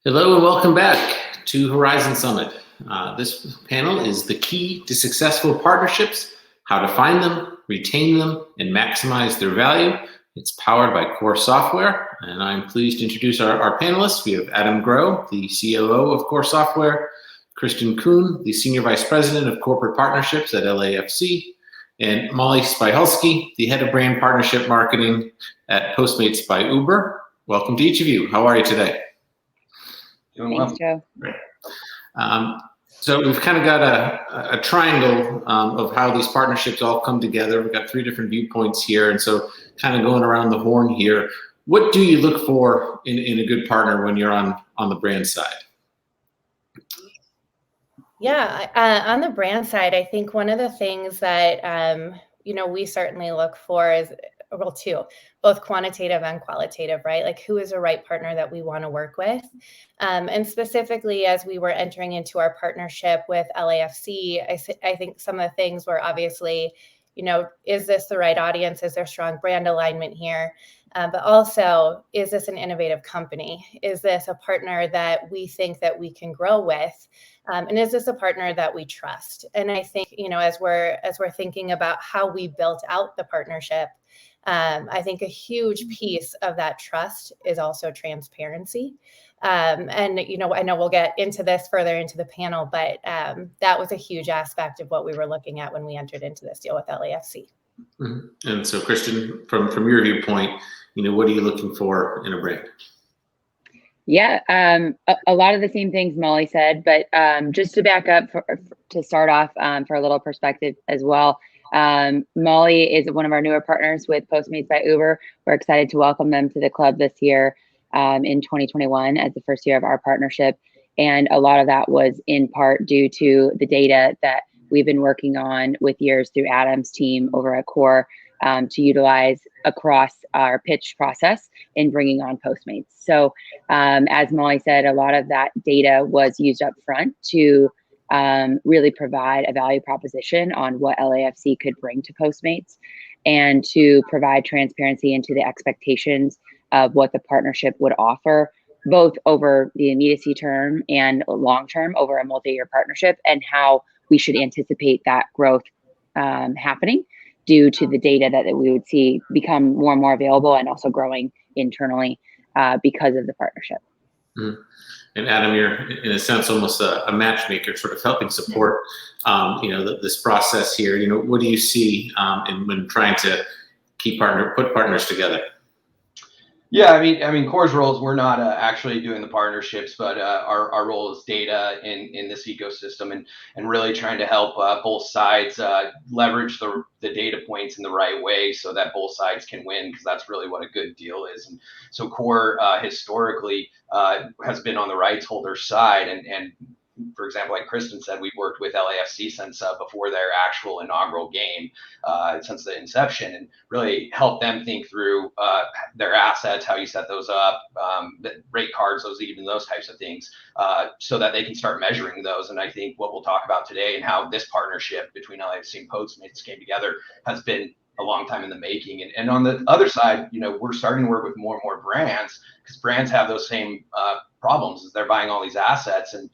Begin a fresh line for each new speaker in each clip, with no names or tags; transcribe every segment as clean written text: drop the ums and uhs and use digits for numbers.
Hello and welcome back to Horizon Summit. This panel is the key to successful partnerships, how to find them, retain them, and maximize their value. It's powered by Core Software, and I'm pleased to introduce our panelists. We have Adam Groh, the COO of Core Software, Kristen Kuhn, the Senior Vice President of Corporate Partnerships at LAFC, and Molly Spyhalski, the Head of Brand Partnership Marketing at Postmates by Uber. Welcome to each of you. How are you today?
Doing well.
Thanks, Joe.
Great. So we've kind of got a triangle of how these partnerships all come together. We've got three different viewpoints here, and so kind of going around the horn here. What do you look for in a good partner when you're on the brand side?
Yeah, on the brand side, I think one of the things that we certainly look for is two, both quantitative and qualitative, right? Like who is the right partner that we want to work with? And specifically, as we were entering into our partnership with LAFC, I think some of the things were obviously, is this the right audience? Is there strong brand alignment here? But also, is this an innovative company? Is this a partner that we think that we can grow with? And is this a partner that we trust? And I think, as we're thinking about how we built out the partnership, I think a huge piece of that trust is also transparency. And, I know we'll get into this further into the panel, but that was a huge aspect of what we were looking at when we entered into this deal with LAFC.
Mm-hmm. And so, Kristen, from your viewpoint, what are you looking for in a brand?
Yeah, a lot of the same things Molly said, but just to back up to start off for a little perspective as well. Molly is one of our newer partners with Postmates by Uber. We're excited to welcome them to the club this year in 2021 as the first year of our partnership. And a lot of that was in part due to the data that we've been working on with years through Adam's team over at Core to utilize across our pitch process in bringing on Postmates. So as Molly said, a lot of that data was used up front to really provide a value proposition on what LAFC could bring to Postmates and to provide transparency into the expectations of what the partnership would offer, both over the immediacy term and long term over a multi-year partnership, and how we should anticipate that growth happening due to the data that we would see become more and more available and also growing internally because of the partnership.
Mm-hmm. And Adam, you're in a sense almost a matchmaker, sort of helping support, this process here. What do you see when trying to put partners together?
Yeah, I mean, Core's role is we're not actually doing the partnerships, but our role is data in this ecosystem and really trying to help both sides leverage the data points in the right way so that both sides can win, because that's really what a good deal is. And so Core historically has been on the rights holder side, and for example, like Kristen said, we've worked with LAFC since before their actual inaugural game, since the inception, and really help them think through their assets, how you set those up, the rate cards, those types of things, so that they can start measuring those. And I think what we'll talk about today and how this partnership between LAFC and Postmates came together has been a long time in the making. And on the other side, we're starting to work with more and more brands, because brands have those same problems as they're buying all these assets. And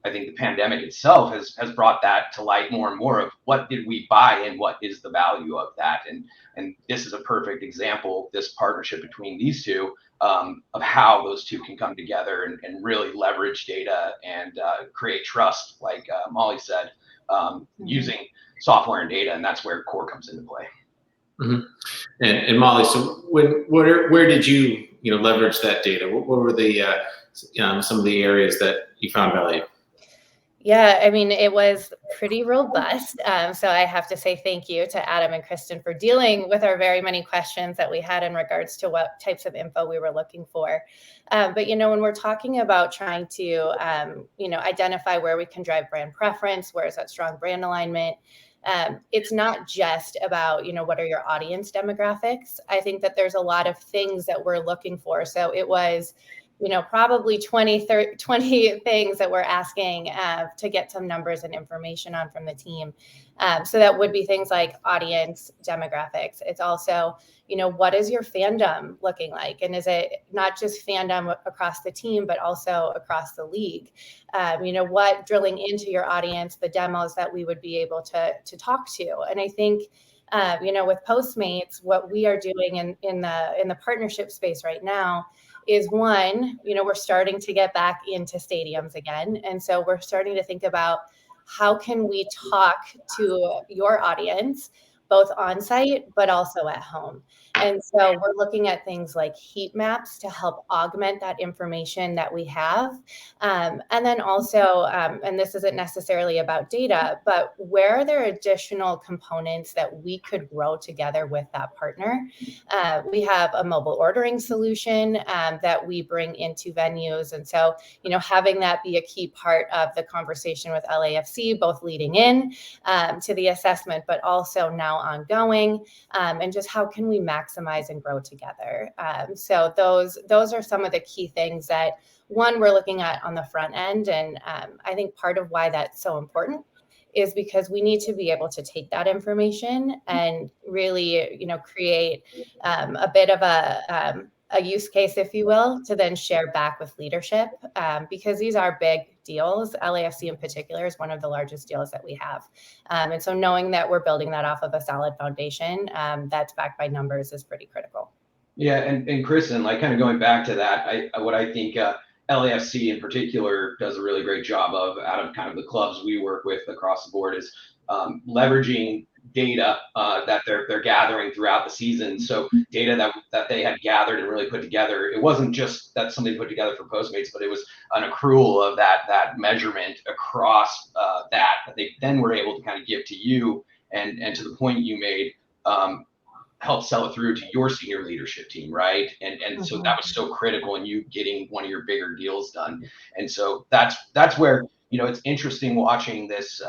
I think the pandemic itself has brought that to light more and more of what did we buy and what is the value of that. And this is a perfect example, this partnership between these two, of how those two can come together and really leverage data and create trust, like Molly said, using software and data. And that's where Core comes into play.
Mm-hmm. And Molly, so where did you leverage that data? What were the some of the areas that you found value?
Yeah, I mean, it was pretty robust. So I have to say thank you to Adam and Kristen for dealing with our very many questions that we had in regards to what types of info we were looking for. But, when we're talking about trying to, identify where we can drive brand preference, where is that strong brand alignment, it's not just about, what are your audience demographics. I think that there's a lot of things that we're looking for. So it was, probably 20 things that we're asking to get some numbers and information on from the team. So that would be things like audience demographics. It's also, what is your fandom looking like? And is it not just fandom across the team, but also across the league? What drilling into your audience, the demos that we would be able to talk to. And I think, with Postmates, what we are doing in the partnership space right now is one, we're starting to get back into stadiums again. And so we're starting to think about how can we talk to your audience, both on site, but also at home. And so we're looking at things like heat maps to help augment that information that we have. And then also, and this isn't necessarily about data, but where are there additional components that we could grow together with that partner? We have a mobile ordering solution that we bring into venues. And so, having that be a key part of the conversation with LAFC, both leading in to the assessment, but also now ongoing, and just how can we maximize and grow together. So those are some of the key things that, one, we're looking at on the front end. And I think part of why that's so important is because we need to be able to take that information and really, create a bit of a use case, if you will, to then share back with leadership, because these are big deals. LAFC in particular is one of the largest deals that we have. And so knowing that we're building that off of a solid foundation that's backed by numbers is pretty critical.
Yeah, and Kristen, like kind of going back to that, what I think LAFC in particular does a really great job of, out of kind of the clubs we work with across the board, is leveraging data that they're gathering throughout the season. So data that they had gathered and really put together. It wasn't just that somebody put together for Postmates, but it was an accrual of that measurement across that they then were able to kind of give to you, and to the point you made, help sell it through to your senior leadership team, right? And so that was so critical in you getting one of your bigger deals done. And so that's where, it's interesting watching this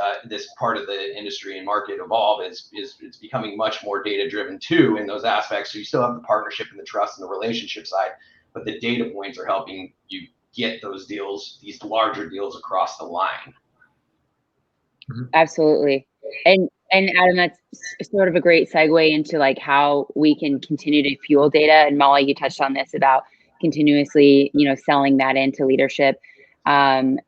part of the industry and market evolve. Is it's becoming much more data driven too in those aspects. So you still have the partnership and the trust and the relationship side, but the data points are helping you get those deals, these larger deals, across the line.
Absolutely. And Adam, that's sort of a great segue into like how we can continue to fuel data. And Molly, you touched on this about continuously, selling that into leadership, and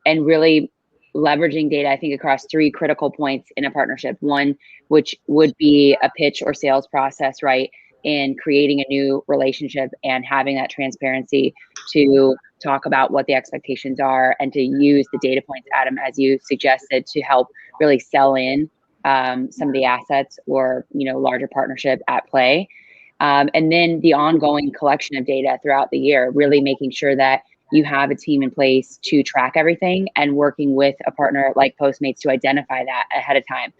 really leveraging data, I think, across three critical points in a partnership. One, which would be a pitch or sales process, right? And creating a new relationship and having that transparency to talk about what the expectations are and to use the data points, Adam, as you suggested, to help really sell in some of the assets or, larger partnership at play. And then the ongoing collection of data throughout the year, really making sure that you have a team in place to track everything and working with a partner like Postmates to identify that ahead of time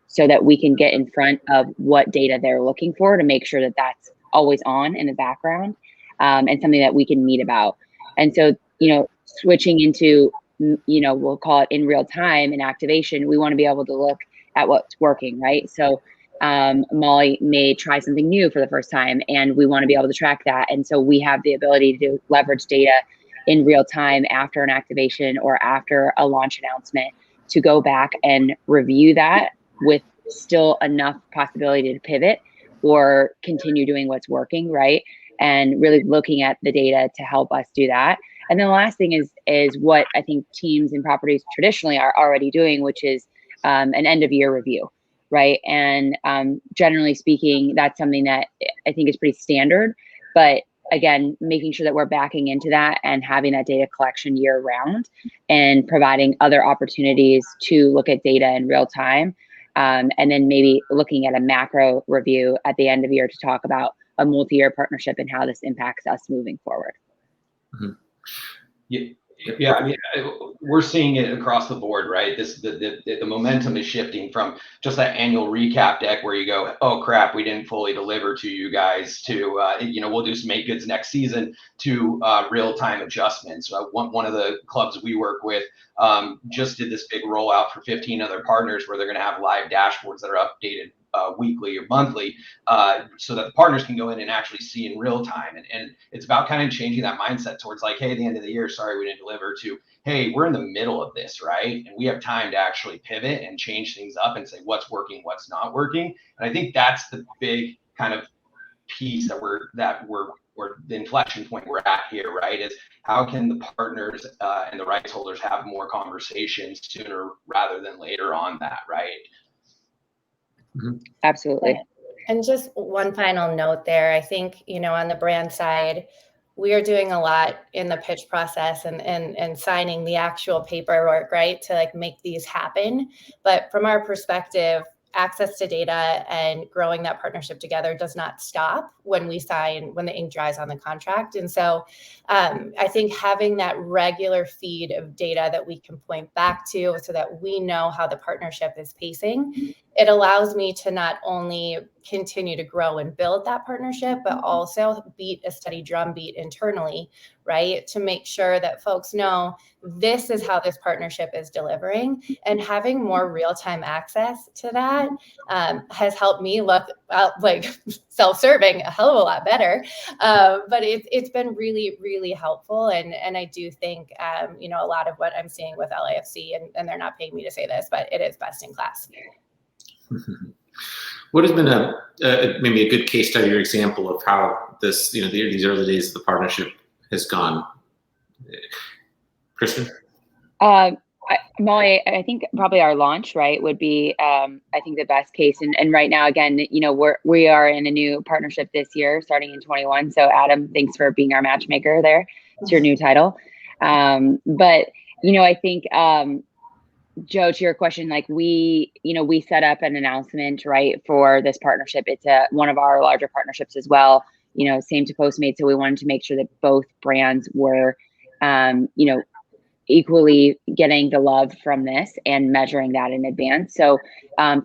so that we can get in front of what data they're looking for to make sure that that's always on in the background, and something that we can meet about. And so, switching into, we'll call it in real time in activation, we want to be able to look at what's working, right? So Molly may try something new for the first time and we want to be able to track that. And so we have the ability to leverage data in real time after an activation or after a launch announcement to go back and review that with still enough possibility to pivot or continue doing what's working, right? And really looking at the data to help us do that. And then the last thing is what I think teams and properties traditionally are already doing, which is an end of year review, right? And generally speaking, that's something that I think is pretty standard. But again, making sure that we're backing into that and having that data collection year round and providing other opportunities to look at data in real time. And then maybe looking at a macro review at the end of year to talk about a multi-year partnership and how this impacts us moving forward.
Yeah, I mean, we're seeing it across the board, right? The momentum is shifting from just that annual recap deck where you go, oh crap, we didn't fully deliver to you guys, to we'll do some make goods next season, to real-time adjustments. One of the clubs we work with just did this big rollout for 15 other partners where they're going to have live dashboards that are updated weekly or monthly, so that the partners can go in and actually see in real time. And it's about kind of changing that mindset towards like, hey, at the end of the year, sorry we didn't deliver, to, hey, we're in the middle of this, right? And we have time to actually pivot and change things up and say what's working, what's not working. And I think that's the big kind of piece that we're or the inflection point we're at here, right? Is how can the partners and the rights holders have more conversations sooner rather than later on that, right?
Absolutely.
And just one final note there, I think, on the brand side, we are doing a lot in the pitch process and signing the actual paperwork, right, to like make these happen. But from our perspective, access to data and growing that partnership together does not stop when we sign, when the ink dries on the contract. And so I think having that regular feed of data that we can point back to so that we know how the partnership is pacing, it allows me to not only continue to grow and build that partnership, but also beat a steady drumbeat internally, right? To make sure that folks know this is how this partnership is delivering, and having more real-time access to that has helped me look like self-serving a hell of a lot better. But it's been really, really helpful. And I do think, a lot of what I'm seeing with LAFC, and they're not paying me to say this, but it is best in class.
What has been maybe a good case study or example of how this, these early days of the partnership has gone? Kristen?
Molly, I think probably our launch, right, would be, I think the best case. And right now, again, we are in a new partnership this year, starting in 21. So Adam, thanks for being our matchmaker there. It's your new title. But, I think, Joe, to your question, like we set up an announcement, right, for this partnership. It's one of our larger partnerships as well, same to Postmates. So we wanted to make sure that both brands were, equally getting the love from this and measuring that in advance. So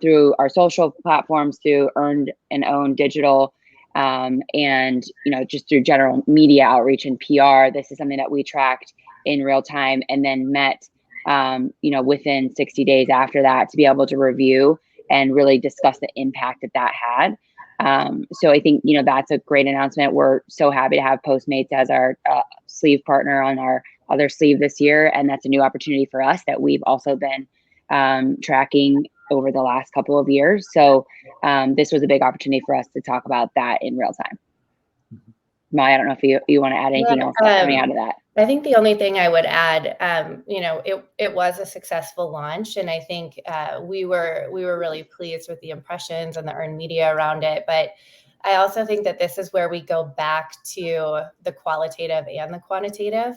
through our social platforms, through earned and owned digital, and, just through general media outreach and PR, this is something that we tracked in real time and then met within 60 days after that to be able to review and really discuss the impact that had. So I think, that's a great announcement. We're so happy to have Postmates as our sleeve partner on our other sleeve this year. And that's a new opportunity for us that we've also been tracking over the last couple of years. So this was a big opportunity for us to talk about that in real time. Molly, I don't know if you want to add anything else coming out of that.
I think the only thing I would add, it was a successful launch, and I think we were really pleased with the impressions and the earned media around it. But I also think that this is where we go back to the qualitative and the quantitative.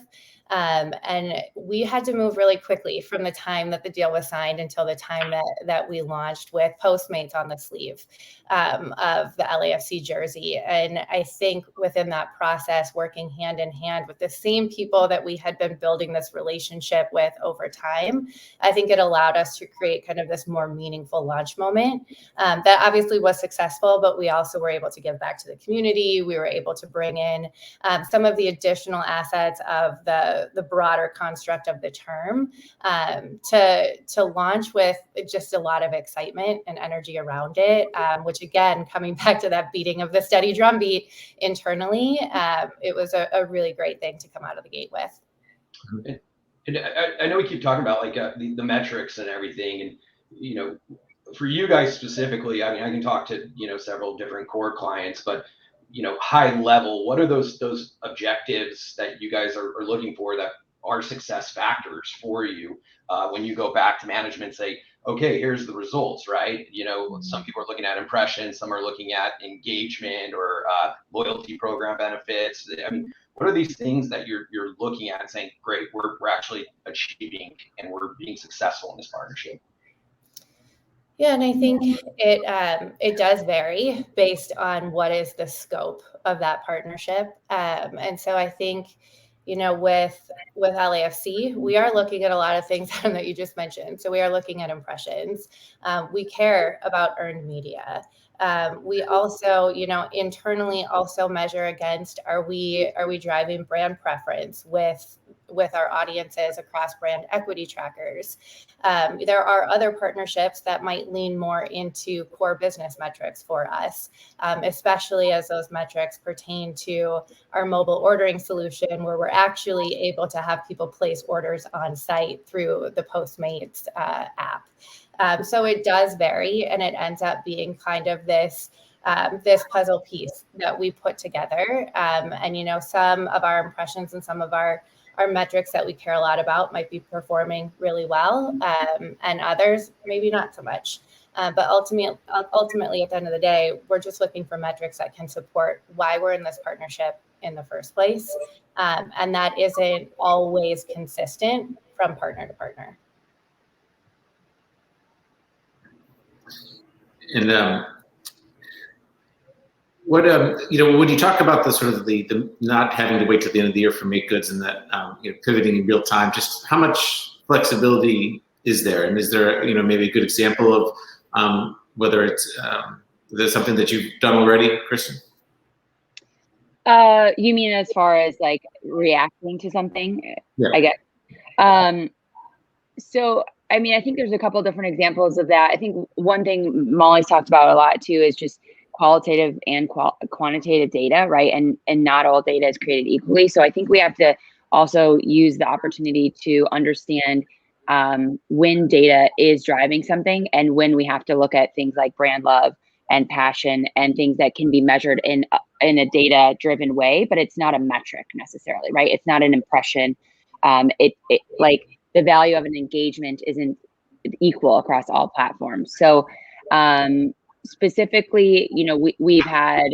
And we had to move really quickly from the time that the deal was signed until the time that we launched with Postmates on the sleeve of the LAFC jersey. And I think within that process, working hand in hand with the same people that we had been building this relationship with over time, I think it allowed us to create kind of this more meaningful launch moment that obviously was successful, but we also were able to give back to the community. We were able to bring in some of the additional assets of the broader construct of the term to launch with just a lot of excitement and energy around it, which again, coming back to that beating of the steady drumbeat internally, it was a really great thing to come out of the gate with.
And I know we keep talking about like the metrics and everything, and for you guys specifically, I mean, I can talk to several different core clients, but high level, what are those objectives that you guys are looking for that are success factors for you when you go back to management and say, okay, here's the results, right? Some people are looking at impressions, some are looking at engagement or loyalty program benefits. I mean, what are these things that you're looking at and saying, great, we're actually achieving and we're being successful in this partnership?
Yeah, and I think it does vary based on what is the scope of that partnership. And so I think, with LAFC, we are looking at a lot of things that you just mentioned. So we are looking at impressions. We care about earned media. We also, internally also measure against, are we driving brand preference with with our audiences across brand equity trackers. There are other partnerships that might lean more into core business metrics for us, especially as those metrics pertain to our mobile ordering solution, where we're actually able to have people place orders on site through the Postmates app. So it does vary, and it ends up being kind of this puzzle piece that we put together. And, you know, some of our impressions and some of our metrics that we care a lot about might be performing really well, and others maybe not so much. But ultimately, at the end of the day, we're just looking for metrics that can support why we're in this partnership in the first place. And that isn't always consistent from partner to partner.
And what you know, when you talk about the sort of the not having to wait till the end of the year for make goods and that you know, pivoting in real time, just how much flexibility is there? And is there, you know, maybe a good example of whether it's there's something that you've done already, Kristen?
You mean as far as like reacting to something?
Yeah.
I guess. So, I mean, I think there's a couple of different examples of that. I think one thing Molly's talked about a lot too is just qualitative and quantitative data, right? And not all data is created equally. So I think we have to also use the opportunity to understand when data is driving something and when we have to look at things like brand love and passion and things that can be measured in a data-driven way, but it's not a metric necessarily, right? It's not an impression. It like the value of an engagement isn't equal across all platforms. So specifically, you know, we've had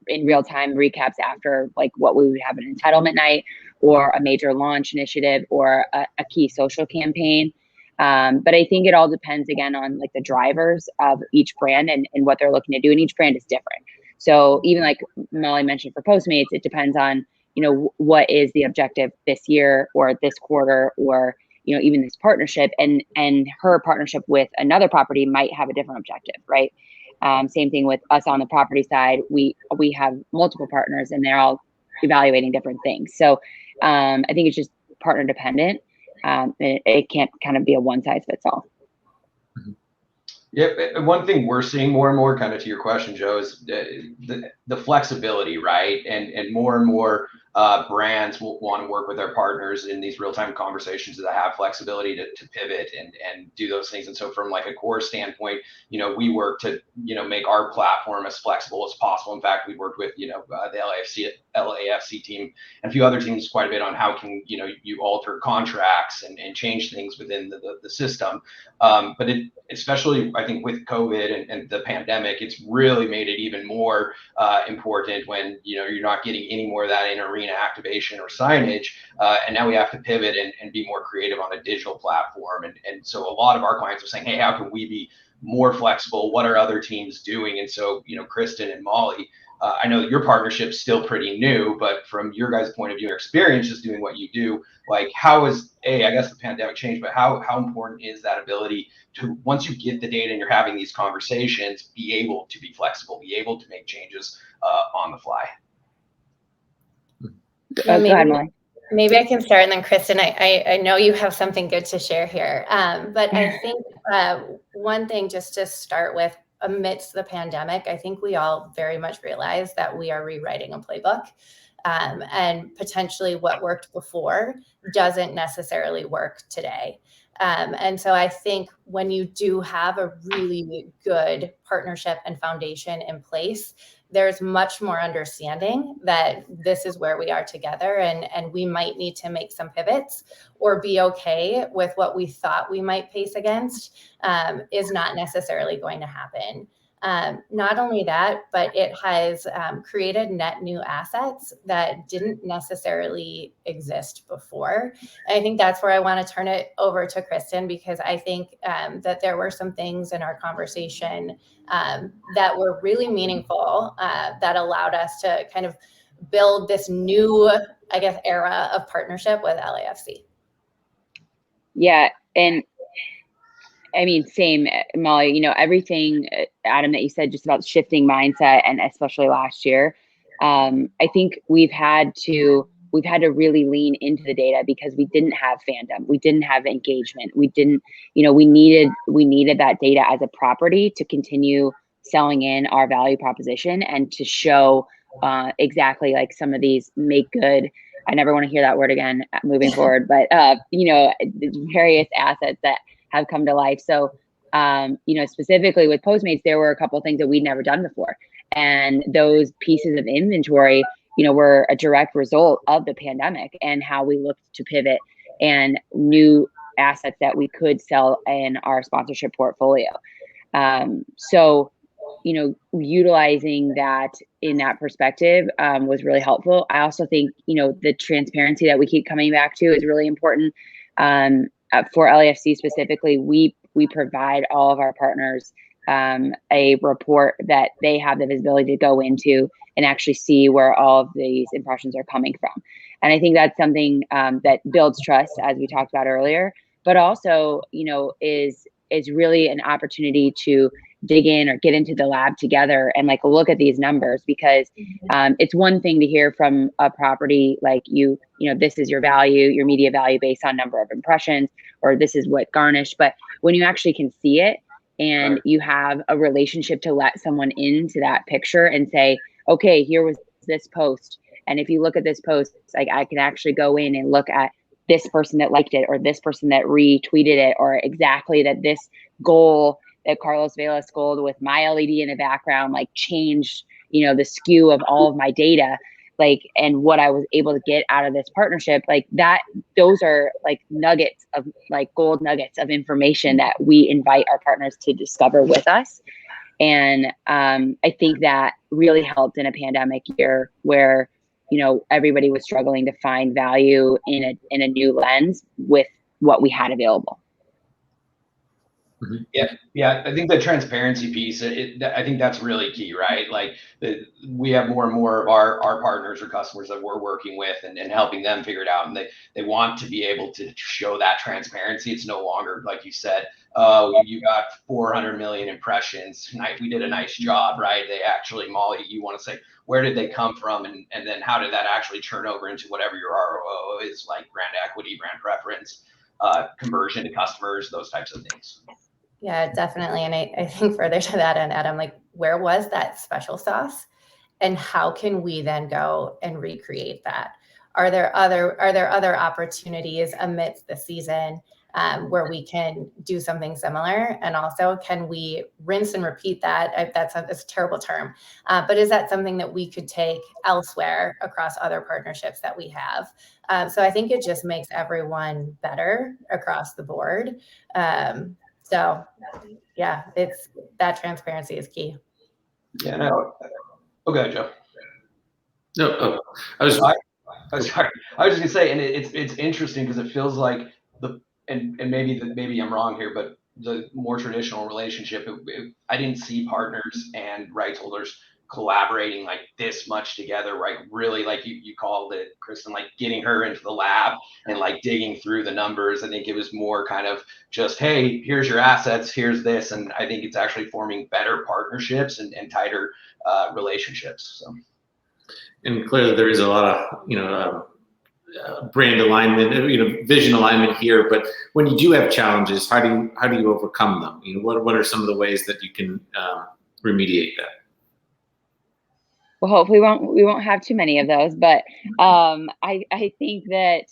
in real time recaps after like what we would have an entitlement night or a major launch initiative or a key social campaign. But I think it all depends again on like the drivers of each brand and what they're looking to do. And each brand is different. So even like Molly mentioned for Postmates, it depends on, you know, what is the objective this year or this quarter or, you know, even this partnership, and her partnership with another property might have a different objective, right? Same thing with us on the property side. We have multiple partners and they're all evaluating different things. So I think it's just partner dependent. It can't kind of be a one size fits all.
Yeah, one thing we're seeing more and more, kind of to your question, Joe, is the flexibility, right? And more brands will want to work with their partners in these real-time conversations that have flexibility to pivot and do those things. And so from like a core standpoint, you know, we work to, you know, make our platform as flexible as possible. In fact, we worked with, you know, the LAFC team and a few other teams quite a bit on how can, you know, you alter contracts and change things within the system. But especially I think with COVID and the pandemic, it's really made it even more important when, you know, you're not getting any more of that in arena activation or signage. And now we have to pivot and be more creative on a digital platform. And so a lot of our clients are saying, hey, how can we be more flexible? What are other teams doing? And so, you know, Kristen and Molly, I know that your partnership's still pretty new, but from your guys' point of view, your experience just doing what you do, like how is I guess the pandemic changed, but how important is that ability to, once you get the data and you're having these conversations, be able to be flexible, be able to make changes on the fly?
Go ahead, Molly.
Maybe I can start, and then Kristen, I know you have something good to share here. But I think one thing just to start with, amidst the pandemic, I think we all very much realize that we are rewriting a playbook, and potentially what worked before doesn't necessarily work today. And so I think when you do have a really good partnership and foundation in place, there's much more understanding that this is where we are together, and we might need to make some pivots or be okay with what we thought we might pace against is not necessarily going to happen. Not only that, but it has created net new assets that didn't necessarily exist before. And I think that's where I want to turn it over to Kristen, because I think that there were some things in our conversation that were really meaningful that allowed us to kind of build this new, I guess, era of partnership with LAFC.
Yeah, and I mean, same, Molly, you know, everything, Adam, that you said just about shifting mindset, and especially last year, I think we've had to we've had to really lean into the data because we didn't have fandom, we didn't have engagement, we didn't, we needed that data as a property to continue selling in our value proposition and to show exactly like some of these make good, I never want to hear that word again moving forward, but various assets that have come to life. So specifically with Postmates, there were a couple of things that we'd never done before, and those pieces of inventory were a direct result of the pandemic and how we looked to pivot and new assets that we could sell in our sponsorship portfolio. So utilizing that in that perspective was really helpful. I also think, the transparency that we keep coming back to is really important. For LAFC specifically, we provide all of our partners a report that they have the visibility to go into and actually see where all of these impressions are coming from. And I think that's something that builds trust, as we talked about earlier, but also, is really an opportunity to dig in or get into the lab together and like look at these numbers, because it's one thing to hear from a property like this is your value, your media value based on number of impressions, or this is what garnished. But when you actually can see it and you have a relationship to let someone into that picture and say, okay, here was this post. And if you look at this post, like I can actually go in and look at this person that liked it or this person that retweeted it, or exactly that this goal that Carlos Vela scored with my LED in the background, like changed, the skew of all of my data, like, and what I was able to get out of this partnership, like that, those are like nuggets of like gold nuggets of information that we invite our partners to discover with us. And I think that really helped in a pandemic year where, everybody was struggling to find value in a new lens with what we had available.
Yeah. I think the transparency piece, I think that's really key, right? Like we have more and more of our partners or customers that we're working with and helping them figure it out. And they want to be able to show that transparency. It's no longer, like you said, you got 400 million impressions. We did a nice job, right? They actually, Molly, you want to say, where did they come from? And then how did that actually turn over into whatever your ROI is, like brand equity, brand preference, conversion to customers, those types of things.
Yeah, definitely. And I think further to that end, Adam, like where was that special sauce and how can we then go and recreate that? Are there other opportunities amidst the season where we can do something similar? And also, can we rinse and repeat that? That's a terrible term, but is that something that we could take elsewhere across other partnerships that we have? So I think it just makes everyone better across the board. So yeah, it's that transparency is key.
Yeah, no. Okay, Joe.
No, I was
sorry. I was just gonna say, and it's interesting because it feels like and maybe I'm wrong here, but the more traditional relationship, I didn't see partners and rights holders collaborating like this much together, right? Really, like you called it, Kristen, like getting her into the lab and like digging through the numbers. I think it was more kind of just, hey, here's your assets, here's this. And I think it's actually forming better partnerships and tighter relationships. So. And
clearly there is a lot of, brand alignment, vision alignment here. But when you do have challenges, how do you overcome them? What are some of the ways that you can remediate that?
Well, hopefully we won't have too many of those, but I think that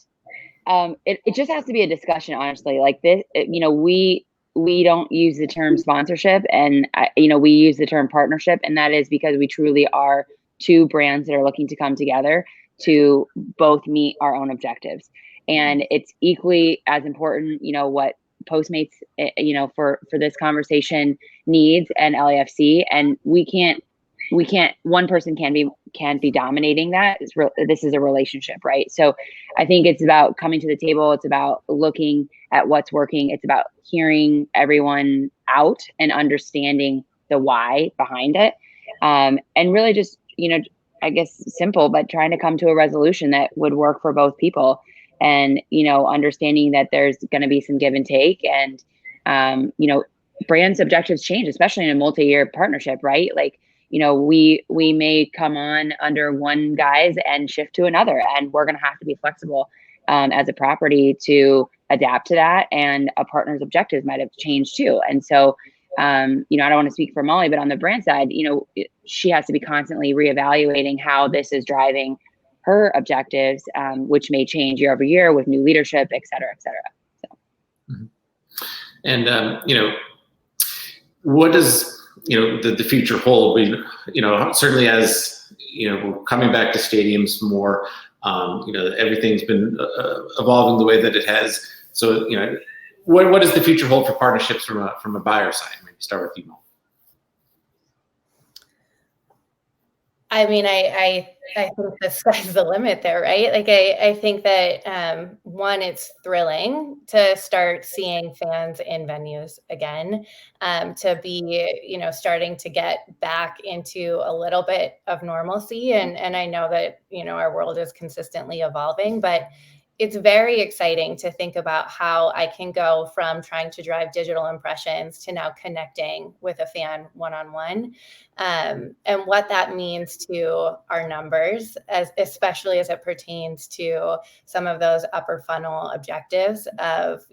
it just has to be a discussion, honestly. Like this, we don't use the term sponsorship, and we use the term partnership, and that is because we truly are two brands that are looking to come together to both meet our own objectives. And it's equally as important, what Postmates, for this conversation needs, and LAFC, and we can't, one person can't be dominating that. This is a relationship, right? So I think it's about coming to the table. It's about looking at what's working. It's about hearing everyone out and understanding the why behind it. And really just, I guess simple, but trying to come to a resolution that would work for both people, and, understanding that there's going to be some give and take, and, brands' objectives change, especially in a multi-year partnership, right? Like, we may come on under one guise and shift to another, and we're going to have to be flexible as a property to adapt to that. And a partner's objectives might have changed too. And so, I don't want to speak for Molly, but on the brand side, she has to be constantly reevaluating how this is driving her objectives, which may change year over year with new leadership, et cetera, et cetera. So.
And, what does, the future hold? Certainly as, we're coming back to stadiums more, everything's been evolving the way that it has. So, what does the future hold for partnerships from a buyer side? Maybe start with you, Mo.
I mean, I think the sky's the limit there, right? Like, I think that one, it's thrilling to start seeing fans in venues again, to be, starting to get back into a little bit of normalcy. And I know that, our world is consistently evolving, but it's very exciting to think about how I can go from trying to drive digital impressions to now connecting with a fan one-on-one, and what that means to our numbers, especially as it pertains to some of those upper funnel objectives of,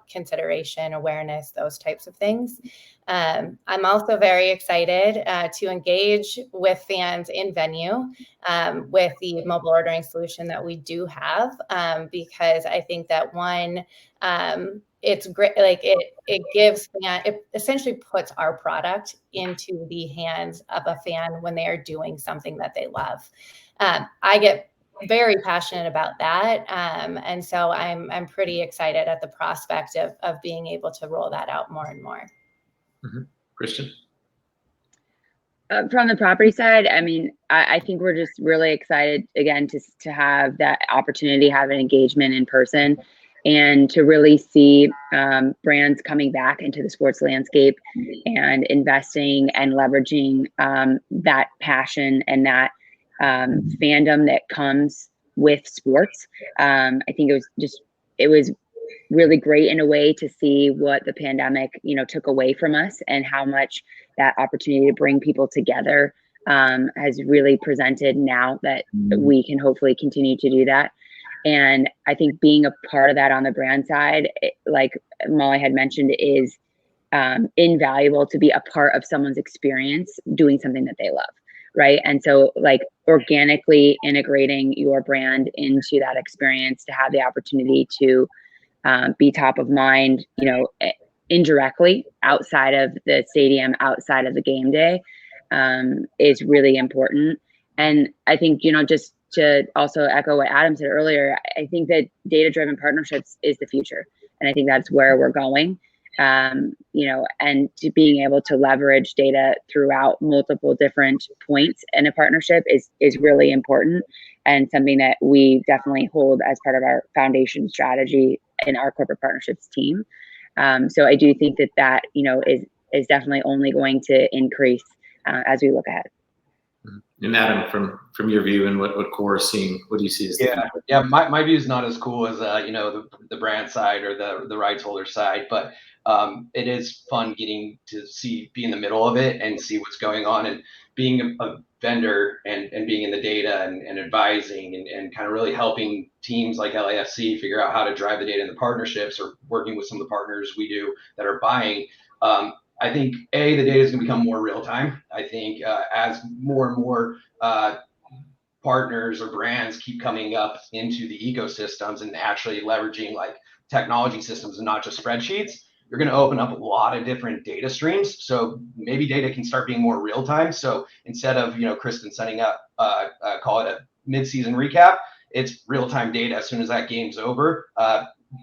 consideration, awareness, those types of things. I'm also very excited to engage with fans in venue with the mobile ordering solution that we do have, because I think that one, it's great. Like it gives it essentially puts our product into the hands of a fan when they are doing something that they love. I get very passionate about that, and so I'm pretty excited at the prospect of being able to roll that out more and more.
Mm-hmm. Kristen?
From the property side, I mean, I think we're just really excited again to have that opportunity, have an engagement in person, and to really see brands coming back into the sports landscape and investing and leveraging that passion and that fandom that comes with sports. I think it was really great in a way to see what the pandemic, took away from us, and how much that opportunity to bring people together has really presented now that we can hopefully continue to do that. And I think being a part of that on the brand side, like Molly had mentioned, is invaluable to be a part of someone's experience doing something that they love. Right. And so like organically integrating your brand into that experience to have the opportunity to be top of mind, indirectly outside of the stadium, outside of the game day, is really important. And I think, just to also echo what Adam said earlier, I think that data-driven partnerships is the future. And I think that's where we're going, and to being able to leverage data throughout multiple different points in a partnership is really important, and something that we definitely hold as part of our foundation strategy in our corporate partnerships team. So I do think that is definitely only going to increase as we look ahead.
And Adam, from your view and what Core is seeing, what do you see as the future?
Yeah. My view is not as cool as the brand side or the rights holder side, but it is fun getting to be in the middle of it and see what's going on, and being a vendor and being in the data and advising and kind of really helping teams like LAFC figure out how to drive the data in the partnerships, or working with some of the partners we do that are buying. I think the data is going to become more real time. I think as more and more partners or brands keep coming up into the ecosystems and actually leveraging like technology systems and not just spreadsheets, you're going to open up a lot of different data streams. So maybe data can start being more real time. So instead of, Kristen setting up, call it a mid-season recap, it's real time data. As soon as that game's over,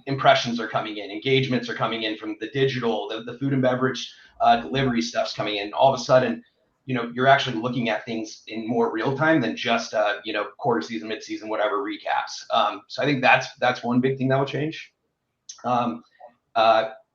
impressions are coming in, engagements are coming in from the digital, the food and beverage delivery stuff's coming in. All of a sudden, you're actually looking at things in more real time than just, quarter season, mid-season, whatever recaps. So I think that's one big thing that will change.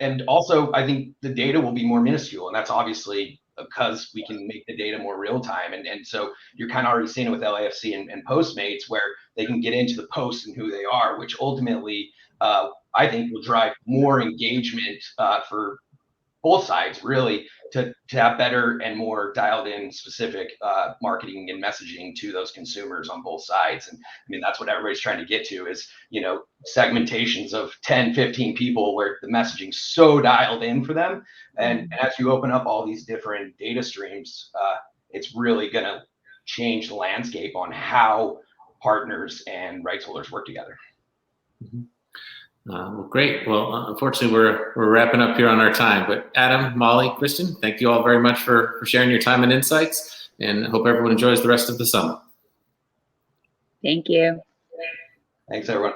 And also, I think the data will be more minuscule, and that's obviously because we can make the data more real time. And so you're kind of already seeing it with LAFC and Postmates, where they can get into the posts and who they are, which ultimately I think will drive more engagement for both sides, really, to have better and more dialed in specific marketing and messaging to those consumers on both sides. And I mean, that's what everybody's trying to get to is, segmentations of 10, 15 people where the messaging's so dialed in for them. And as you open up all these different data streams, it's really going to change the landscape on how partners and rights holders work together.
Well, great. Well, unfortunately, we're wrapping up here on our time. But Adam, Molly, Kristen, thank you all very much for sharing your time and insights, and hope everyone enjoys the rest of the summit.
Thank you.
Thanks, everyone.